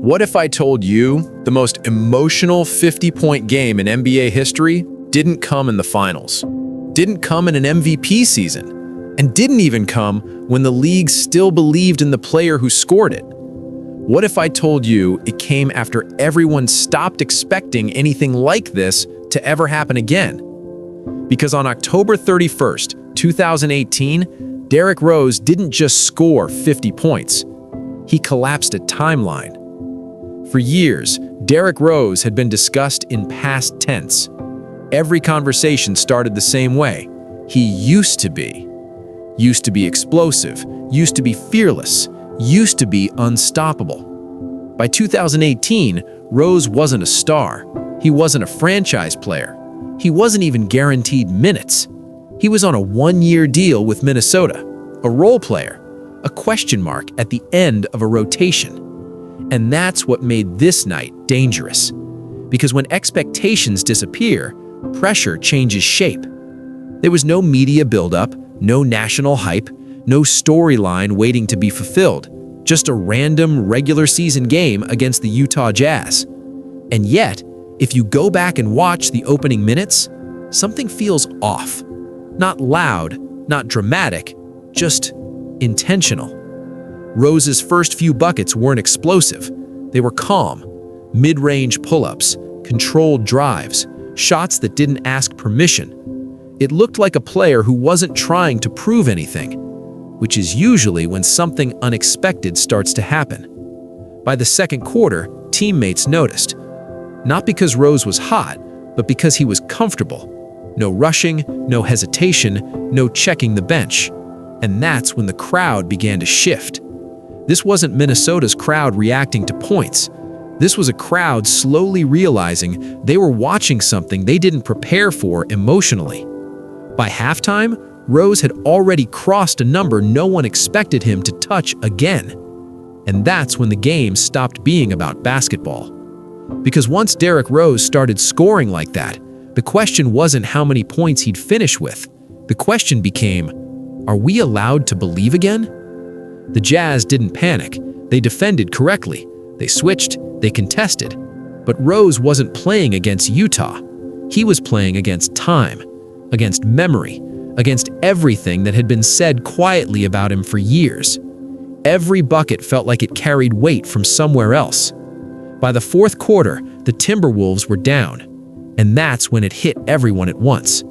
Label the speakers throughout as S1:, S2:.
S1: What if I told you the most emotional 50-point game in NBA history didn't come in the finals, didn't come in an MVP season, and didn't even come when the league still believed in the player who scored it? What if I told you it came after everyone stopped expecting anything like this to ever happen again? Because on October 31st, 2018, Derrick Rose didn't just score 50 points. He collapsed a timeline. For years, Derrick Rose had been discussed in past tense. Every conversation started the same way. He used to be explosive, used to be fearless, used to be unstoppable. By 2018, Rose wasn't a star. He wasn't a franchise player. He wasn't even guaranteed minutes. He was on a one-year deal with Minnesota, a role player, a question mark at the end of a rotation. And that's what made this night dangerous. Because when expectations disappear, pressure changes shape. There was no media buildup, no national hype, no storyline waiting to be fulfilled, just a random regular season game against the Utah Jazz. And yet, if you go back and watch the opening minutes, something feels off. Not loud, not dramatic, just intentional. Rose's first few buckets weren't explosive. They were calm, mid-range pull-ups, controlled drives, shots that didn't ask permission. It looked like a player who wasn't trying to prove anything, which is usually when something unexpected starts to happen. By the second quarter, teammates noticed. Not because Rose was hot, but because he was comfortable. No rushing, no hesitation, no checking the bench. And that's when the crowd began to shift. This wasn't Minnesota's crowd reacting to points. This was a crowd slowly realizing they were watching something they didn't prepare for emotionally. By halftime, Rose had already crossed a number no one expected him to touch again. And that's when the game stopped being about basketball. Because once Derrick Rose started scoring like that, the question wasn't how many points he'd finish with. The question became, are we allowed to believe again? The Jazz didn't panic. They defended correctly. They switched, they contested. But Rose wasn't playing against Utah. He was playing against time, against memory, against everything that had been said quietly about him for years. Every bucket felt like it carried weight from somewhere else. By the fourth quarter, the Timberwolves were down. And that's when it hit everyone at once.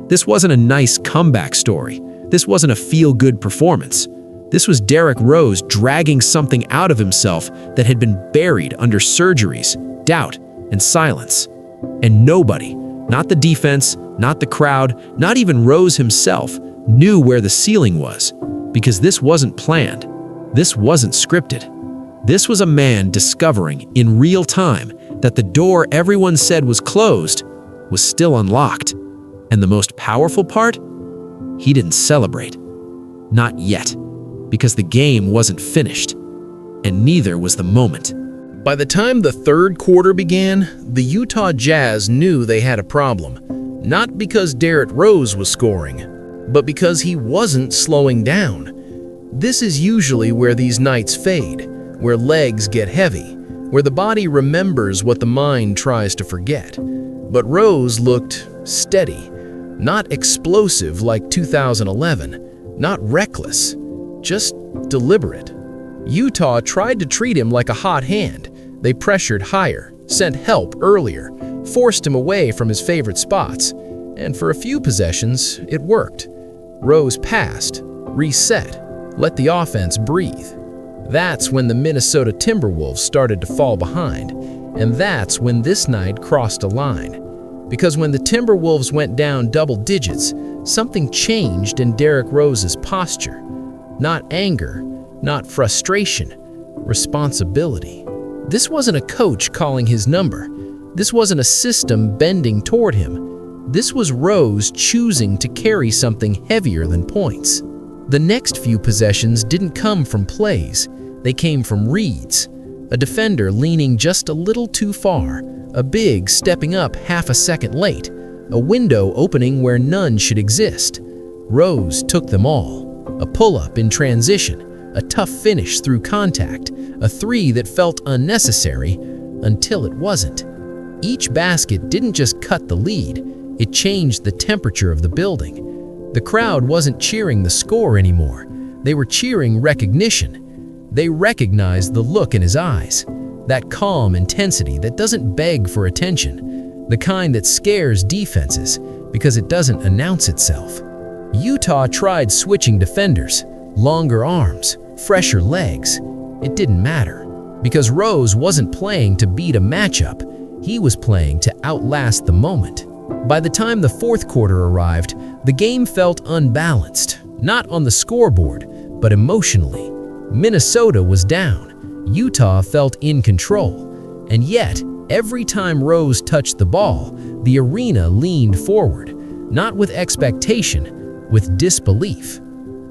S1: This wasn't a nice comeback story. This wasn't a feel-good performance. This was Derrick Rose dragging something out of himself that had been buried under surgeries, doubt, and silence. And nobody, not the defense, not the crowd, not even Rose himself, knew where the ceiling was. Because this wasn't planned. This wasn't scripted. This was a man discovering in real time that the door everyone said was closed was still unlocked. And the most powerful part? He didn't celebrate. Not yet. Because the game wasn't finished, and neither was the moment. By the time the third quarter began, the Utah Jazz knew they had a problem. Not because Derrick Rose was scoring, but because he wasn't slowing down. This is usually where these nights fade, where legs get heavy, where the body remembers what the mind tries to forget. But Rose looked steady, not explosive like 2011, not reckless. Just deliberate. Utah tried to treat him like a hot hand. They pressured higher, sent help earlier, forced him away from his favorite spots. And for a few possessions, it worked. Rose passed, reset, let the offense breathe. That's when the Minnesota Timberwolves started to fall behind. And that's when this night crossed a line. Because when the Timberwolves went down double digits, something changed in Derrick Rose's posture. Not anger, not frustration, responsibility. This wasn't a coach calling his number. This wasn't a system bending toward him. This was Rose choosing to carry something heavier than points. The next few possessions didn't come from plays. They came from reads. A defender leaning just a little too far, a big stepping up half a second late, a window opening where none should exist. Rose took them all. A pull-up in transition,
S2: a tough finish through contact, a three that felt unnecessary until it wasn't. Each basket didn't just cut the lead, it changed the temperature of the building. The crowd wasn't cheering the score anymore. They were cheering recognition. They recognized the look in his eyes, that calm intensity that doesn't beg for attention, the kind that scares defenses because it doesn't announce itself. Utah tried switching defenders, longer arms, fresher legs. It didn't matter, because Rose wasn't playing to beat a matchup. He was playing to outlast the moment. By the time the fourth quarter arrived, the game felt unbalanced, not on the scoreboard, but emotionally. Minnesota was down. Utah felt in control. And yet, every time Rose touched the ball, the arena leaned forward, not with expectation, with disbelief.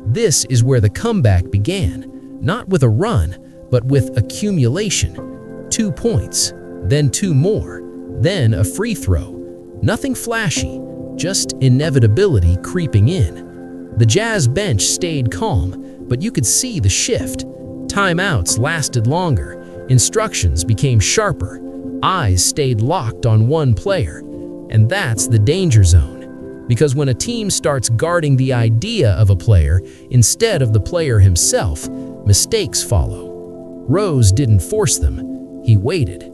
S2: This is where the comeback began, not with a run, but with accumulation. 2 points, then 2 more, then a free throw. Nothing flashy, just inevitability creeping in. The Jazz bench stayed calm, but you could see the shift. Timeouts lasted longer, instructions became sharper, eyes stayed locked on one player. And that's the danger zone. Because when a team starts guarding the idea of a player instead of the player himself, mistakes follow. Rose didn't force them, he waited.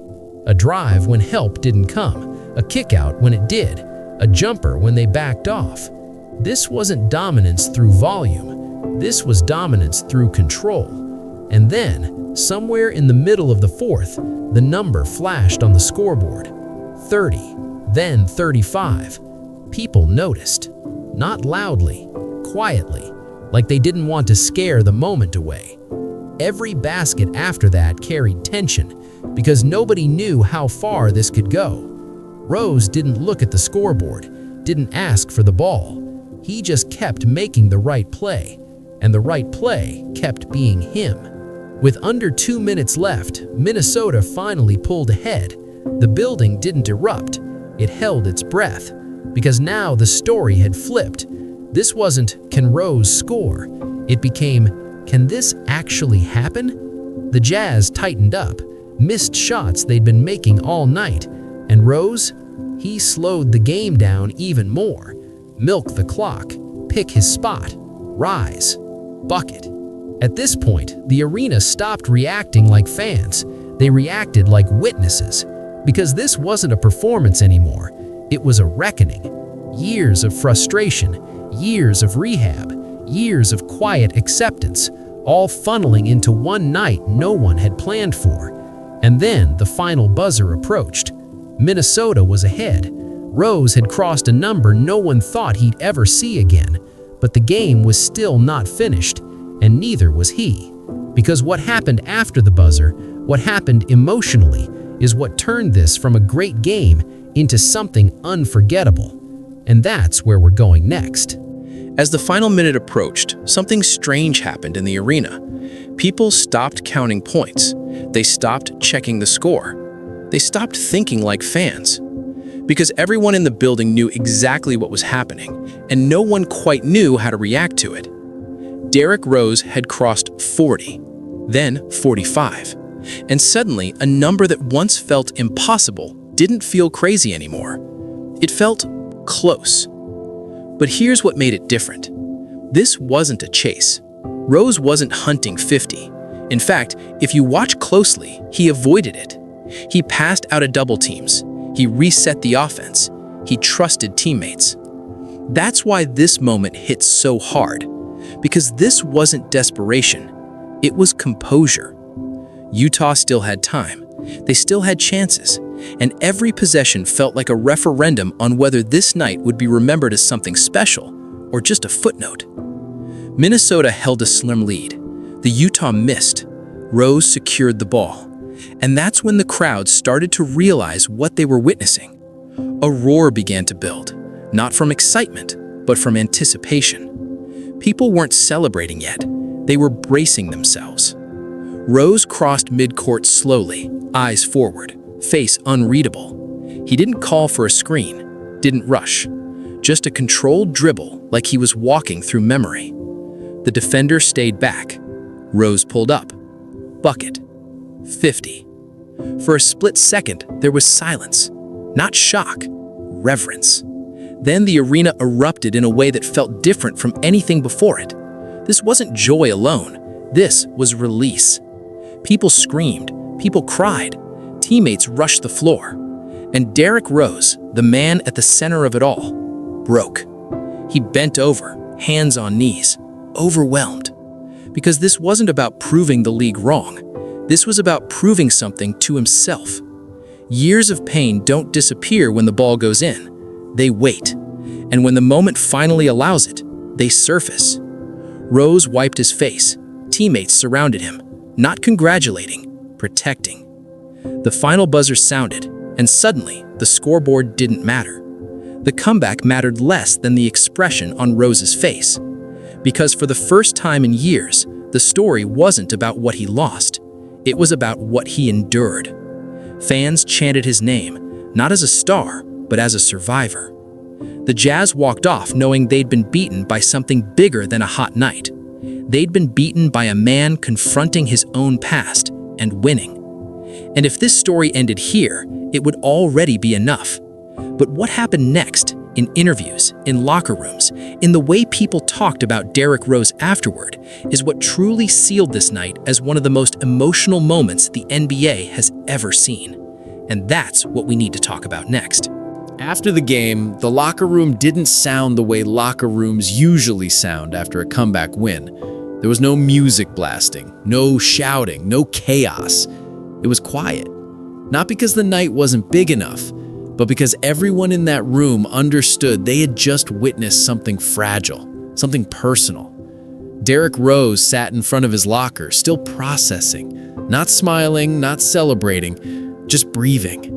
S2: A drive when help didn't come, a kick-out when it did, a jumper when they backed off. This wasn't dominance through volume, this was dominance through control. And then, somewhere in the middle of the fourth, the number flashed on the scoreboard. 30, then 35. People noticed, not loudly, quietly, like they didn't want to scare the moment away. Every basket after that carried tension, because nobody knew how far this could go. Rose didn't look at the scoreboard, didn't ask for the ball. He just kept making the right play, and the right play kept being him. With under 2 minutes left, Minnesota finally pulled ahead. The building didn't erupt, it held its breath, because now the story had flipped. This wasn't, can Rose score? It became, can this actually happen? The Jazz tightened up, missed shots they'd been making all night, and Rose, he slowed the game down even more. Milk the clock, pick his spot, rise, bucket. At this point, the arena stopped reacting like fans. They reacted like witnesses, because this wasn't a performance anymore. It was a reckoning. Years of frustration, years of rehab, years of quiet acceptance, all funneling into one night no one had planned for. And then the final buzzer approached. Minnesota was ahead. Rose had crossed a number no one thought he'd ever see again. But the game was still not finished, and neither was he. Because what happened after the buzzer, what happened emotionally, is what turned this from a great game into something unforgettable. And that's where we're going next.
S1: As the final minute approached, something strange happened in the arena. People stopped counting points. They stopped checking the score. They stopped thinking like fans. Because everyone in the building knew exactly what was happening, and no one quite knew how to react to it. Derrick Rose had crossed 40, then 45. And suddenly, a number that once felt impossible didn't feel crazy anymore. It felt close. But here's what made it different. This wasn't a chase. Rose wasn't hunting 50. In fact, if you watch closely, he avoided it. He passed out of double teams. He reset the offense. He trusted teammates. That's why this moment hit so hard. Because this wasn't desperation. It was composure. Utah still had time. They still had chances. And every possession felt like a referendum on whether this night would be remembered as something special or just a footnote. Minnesota held a slim lead. The Utah missed. Rose secured the ball. And that's when the crowd started to realize what they were witnessing. A roar began to build, not from excitement, but from anticipation. People weren't celebrating yet. They were bracing themselves. Rose crossed midcourt slowly, eyes forward, face unreadable. He didn't call for a screen, didn't rush. Just a controlled dribble like he was walking through memory. The defender stayed back.
S2: Rose pulled up. Bucket. 50. For a split second, there was silence. Not shock, reverence. Then the arena erupted in a way that felt different from anything before it. This wasn't joy alone. This was release. People screamed. People cried. Teammates rushed the floor. And Derrick Rose, the man at the center of it all, broke. He bent over, hands on knees, overwhelmed. Because this wasn't about proving the league wrong. This was about proving something to himself. Years of pain don't disappear when the ball goes in. They wait. And when the moment finally allows it, they surface. Rose wiped his face. Teammates surrounded him, not congratulating, protecting. The final buzzer sounded, and suddenly, the scoreboard didn't matter. The comeback mattered less than the expression on Rose's face. Because for the first time in years, the story wasn't about what he lost. It was about what he endured. Fans chanted his name, not as a star, but as a survivor. The Jazz walked off knowing they'd been beaten by something bigger than a hot night. They'd been beaten by a man confronting his own past and winning. And if this story ended here, it would already be enough. But what happened next, in interviews, in locker rooms, in the way people talked about Derrick Rose afterward, is what truly sealed this night as one of the most emotional moments the NBA has ever seen. And that's what we need to talk about next.
S1: After the game, the locker room didn't sound the way locker rooms usually sound after a comeback win. There was no music blasting, no shouting, no chaos. It was quiet. Not because the night wasn't big enough, but because everyone in that room understood they had just witnessed something fragile, something personal. Derrick Rose sat in front of his locker, still processing, not smiling, not celebrating, just breathing.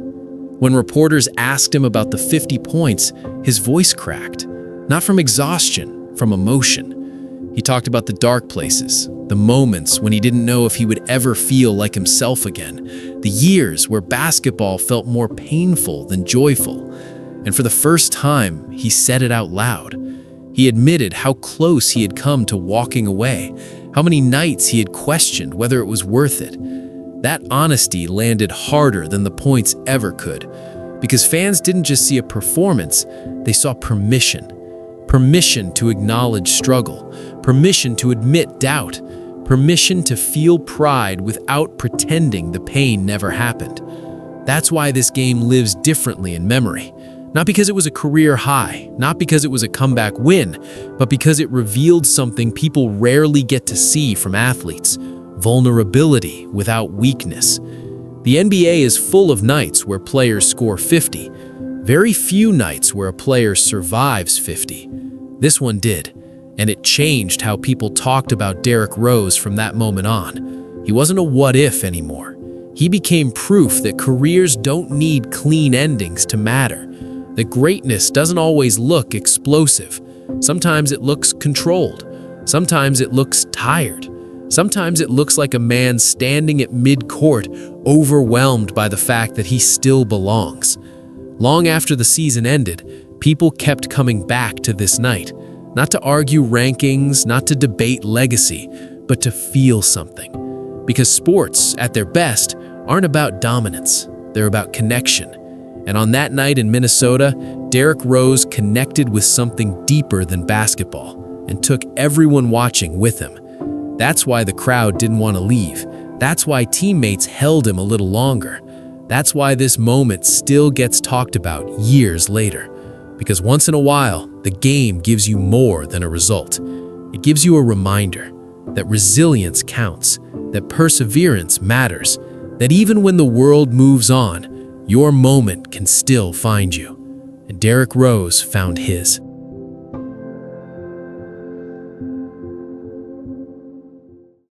S1: When reporters asked him about the 50 points, his voice cracked, not from exhaustion, from emotion. He talked about the dark places, the moments when he didn't know if he would ever feel like himself again, the years where basketball felt more painful than joyful. And for the first time, he said it out loud. He admitted how close he had come to walking away, how many nights he had questioned whether it was worth it. That honesty landed harder than the points ever could, because fans didn't just see a performance, they saw permission. Permission to acknowledge struggle, permission to admit doubt, permission to feel pride without pretending the pain never happened. That's why this game lives differently in memory. Not because it was a career high, not because it was a comeback win, but because it revealed something people rarely get to see from athletes: vulnerability without weakness. The NBA is full of nights where players score 50. Very few nights where a player survives 50. This one did, and it changed how people talked about Derrick Rose from that moment on. He wasn't a what-if anymore. He became proof that careers don't need clean endings to matter, that greatness doesn't always look explosive. Sometimes it looks controlled. Sometimes it looks tired. Sometimes it looks like a man standing at mid-court, overwhelmed by the fact that he still belongs. Long after the season ended, people kept coming back to this night, not to argue rankings, not to debate legacy, but to feel something. Because sports, at their best, aren't about dominance, they're about connection. And on that night in Minnesota, Derrick Rose connected with something deeper than basketball and took everyone watching with him. That's why the crowd didn't want to leave. That's why teammates held him a little longer. That's why this moment still gets talked about years later. Because once in a while, the game gives you more than a result. It gives you a reminder that resilience counts, that perseverance matters, that even when the world moves on, your moment can still find you. And Derrick Rose found his.